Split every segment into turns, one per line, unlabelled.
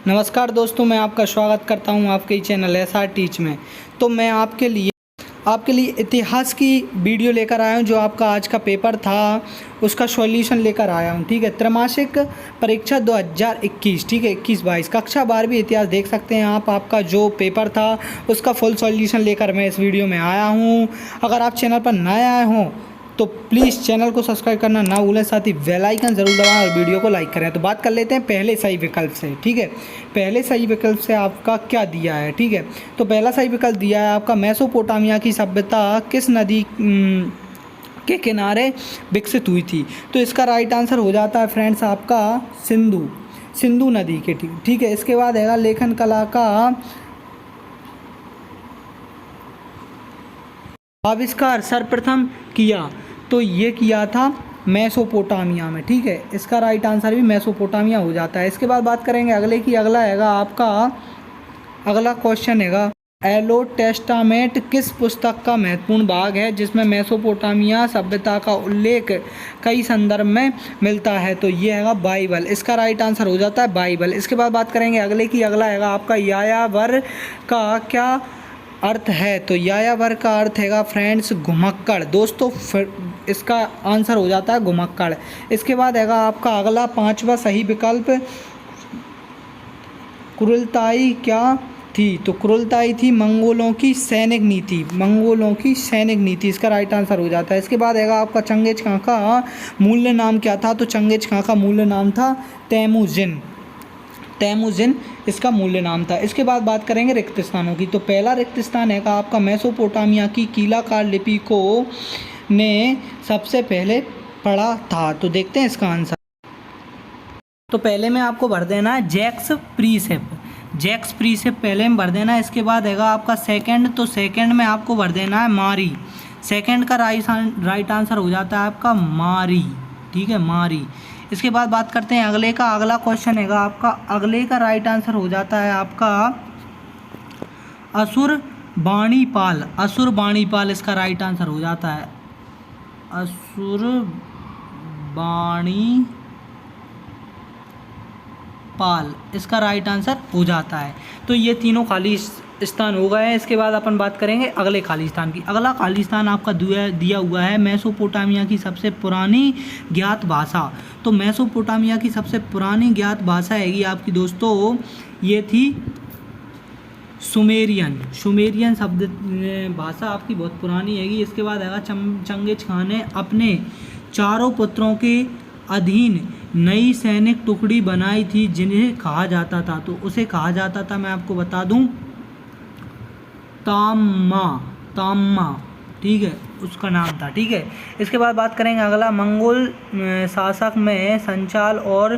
नमस्कार दोस्तों, मैं आपका स्वागत करता हूं आपके चैनल SR टीच में। तो मैं आपके लिए इतिहास की वीडियो लेकर आया हूं। जो आपका आज का पेपर था उसका सॉल्यूशन लेकर आया हूं। ठीक है, त्रैमासिक परीक्षा 2021, ठीक है, 21-22 कक्षा 12वीं इतिहास देख सकते हैं आप। आपका जो पेपर था उसका फुल सॉल्यूशन लेकर मैं इस वीडियो में आया हूं। अगर आप चैनल पर नए आए हों तो प्लीज़ चैनल को सब्सक्राइब करना ना भूलें, साथ ही बेल आइकन ज़रूर दबाएं और वीडियो को लाइक करें। तो बात कर लेते हैं पहले सही विकल्प से। ठीक है, पहले सही विकल्प से आपका क्या दिया है। ठीक है, तो पहला सही विकल्प दिया है आपका मेसोपोटामिया की सभ्यता किस नदी के किनारे विकसित हुई थी। तो इसका राइट आंसर हो जाता है फ्रेंड्स आपका सिंधु नदी के। ठीक है, इसके बाद है लेखन कला का आविष्कार सर्वप्रथम किया, तो ये किया था मेसोपोटामिया में। ठीक है, इसका राइट आंसर भी मेसोपोटामिया हो जाता है। इसके बाद बात करेंगे अगले की। अगला हैगा आपका अगला क्वेश्चन हैगा ओल्ड टेस्टामेंट किस पुस्तक का महत्वपूर्ण भाग है जिसमें मेसोपोटामिया सभ्यता का उल्लेख कई संदर्भ में मिलता है। तो ये हैगा बाइबल। इसका राइट आंसर हो जाता है बाइबल। इसके बाद बात करेंगे अगले की। अगला हैगा आपका यायावर का क्या अर्थ है। तो यायावर का अर्थ हैगा फ्रेंड्स घुमक्कड़। दोस्तों इसका आंसर हो जाता है घुमक्कड़। इसके बाद हैगा आपका अगला पांचवा सही विकल्प क्रूरताई क्या थी। तो क्रूरताई थी मंगोलों की सैनिक नीति। इसका राइट आंसर हो जाता है। इसके बाद हैगा आपका चंगेज खां का मूल्य नाम क्या था। तो चंगेज खां का मूल्य नाम था तैमुजिन इसका मूल्य नाम था। इसके बाद बात करेंगे रिक्त स्थानों की। तो पहला रिक्त स्थान है आपका मेसोपोटामिया की कीलाकार लिपि को ने सबसे पहले पढ़ा था। तो देखते हैं इसका आंसर। तो पहले में आपको भर देना है जैक्स प्रीसेप पहले में भर देना है। इसके बाद हैगा आपका सेकंड। तो सेकंड में आपको भर देना है मारी। सेकंड का राइट आंसर हो जाता है आपका मारी। ठीक है, मारी। इसके बाद बात करते हैं अगले का। अगला क्वेश्चन हैगा आपका अगले का राइट आंसर हो जाता है आपका असुरबाणीपाल। इसका राइट आंसर हो जाता है असुरबाणीपाल। इसका राइट आंसर हो जाता है। तो ये तीनों खाली स्थान हो गए हैं। इसके बाद अपन बात करेंगे अगले खाली स्थान की। अगला खाली स्थान आपका दिया हुआ है मेसोपोटामिया की सबसे पुरानी ज्ञात भाषा। तो मेसोपोटामिया की सबसे पुरानी ज्ञात भाषा हैगी आपकी दोस्तों, ये थी सुमेरियन शब्द भाषा आपकी बहुत पुरानी हैगी। इसके बाद हैगा चंगेज खान ने अपने चारों पुत्रों के अधीन नई सैनिक टुकड़ी बनाई थी जिन्हें कहा जाता था। तो उसे कहा जाता था, मैं आपको बता दूं, ताम्मा। ठीक है, उसका नाम था। ठीक है, इसके बाद बात करेंगे अगला मंगोल शासक में संचाल और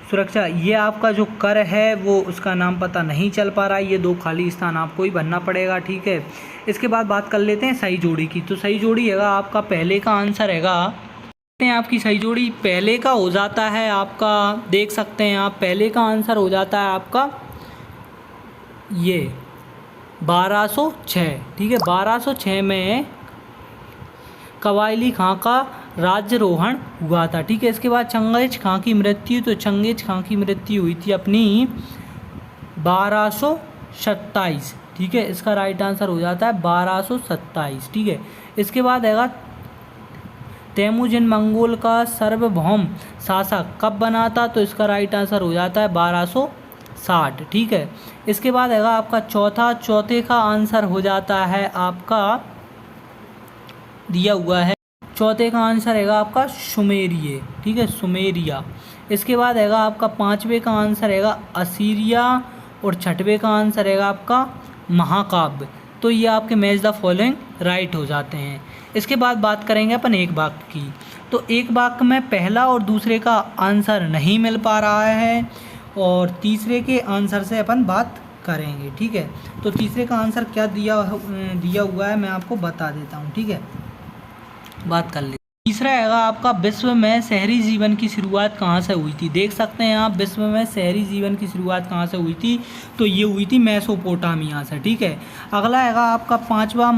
सुरक्षा। ये आपका जो कर है वो उसका नाम पता नहीं चल पा रहा है। ये दो खाली स्थान आपको ही भरना पड़ेगा। ठीक है, इसके बाद बात कर लेते हैं सही जोड़ी की। तो सही जोड़ी हैगा आपका पहले का आंसर हैगा आपकी सही जोड़ी पहले का हो जाता है आपका, देख सकते हैं आप, पहले का आंसर हो जाता है आपका ये 1206। ठीक है, 1206 में कबायली खां का राज्यरोहण हुआ था। ठीक है, इसके बाद चंगेज खां की मृत्यु। तो चंगेज खां की मृत्यु हुई थी अपनी 1227। ठीक है, इसका राइट आंसर हो जाता है 1227। ठीक है, इसके बाद हैगा तैमुजिन मंगोल का सार्वभौम शासक कब बना था। तो इसका राइट आंसर हो जाता है 1260। ठीक है, इसके बाद हैगा आपका चौथे का आंसर हो जाता है आपका दिया हुआ है। चौथे का आंसर हैगा आपका सुमेरिये। ठीक है, सुमेरिया। इसके बाद हैगा आपका पांचवे का आंसर हैगा असीरिया और छठवें का आंसर हैगा आपका महाकाव्य। तो ये आपके मैच द फॉलोइंग राइट हो जाते हैं। इसके बाद बात करेंगे अपन एक वाक्य की। तो एक वाक्य में पहला और दूसरे का आंसर नहीं मिल पा रहा है और तीसरे के आंसर से अपन बात करेंगे। ठीक है, तो तीसरे का आंसर क्या दिया हुआ है मैं आपको बता देता हूँ। ठीक है, बात कर ले। तीसरा हैगा आपका विश्व में शहरी जीवन की शुरुआत कहाँ से हुई थी। देख सकते हैं आप, विश्व में शहरी जीवन की शुरुआत कहाँ से हुई थी। तो ये हुई थी मेसोपोटामिया से। ठीक है, अगला हैगा आपका पांचवा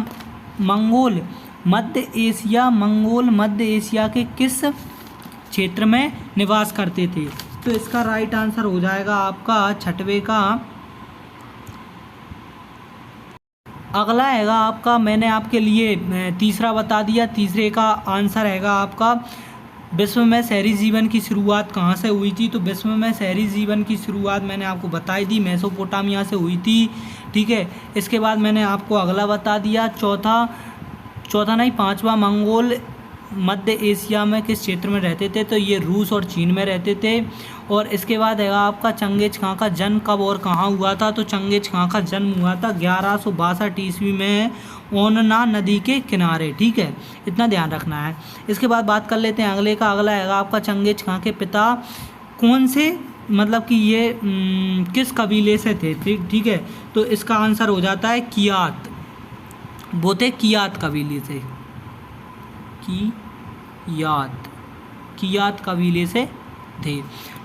मंगोल मध्य एशिया के किस क्षेत्र में निवास करते थे। तो इसका राइट आंसर हो जाएगा आपका 6वें का। अगला हैगा आपका, मैंने आपके लिए तीसरा बता दिया। तीसरे का आंसर हैगा आपका, विश्व में शहरी जीवन की शुरुआत कहाँ से हुई थी। तो विश्व में शहरी जीवन की शुरुआत मैंने आपको बताई दी, मेसोपोटामिया से हुई थी। ठीक है, इसके बाद मैंने आपको अगला बता दिया। चौथा नहीं, पांचवा, मंगोल मध्य एशिया में किस क्षेत्र में रहते थे। तो ये रूस और चीन में रहते थे। और इसके बाद है आपका चंगेज खां का जन्म कब और कहाँ हुआ था। तो चंगेज खां का जन्म हुआ था 1162 ईस्वी में ओनना नदी के किनारे। ठीक है, इतना ध्यान रखना है। इसके बाद बात कर लेते हैं अगले का। अगला है आपका, चंगेज खां के पिता कौन से, मतलब कि ये किस कबीले से थे। ठीक है, तो इसका आंसर हो जाता है कियात। वो थे कियात कबीले से, कियात कबीले से थे।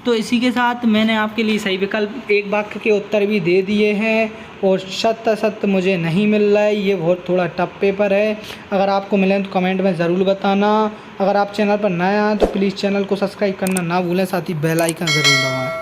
तो इसी के साथ मैंने आपके लिए सही विकल्प एक वाक्य के उत्तर भी दे दिए हैं। और सत्य मुझे नहीं मिल रहा है, ये बहुत थोड़ा टफ पेपर है। अगर आपको मिले तो कमेंट में ज़रूर बताना। अगर आप चैनल पर नए आए तो प्लीज़ चैनल को सब्सक्राइब करना ना भूलें, साथ ही बेल आइकन ज़रूर दबाएं।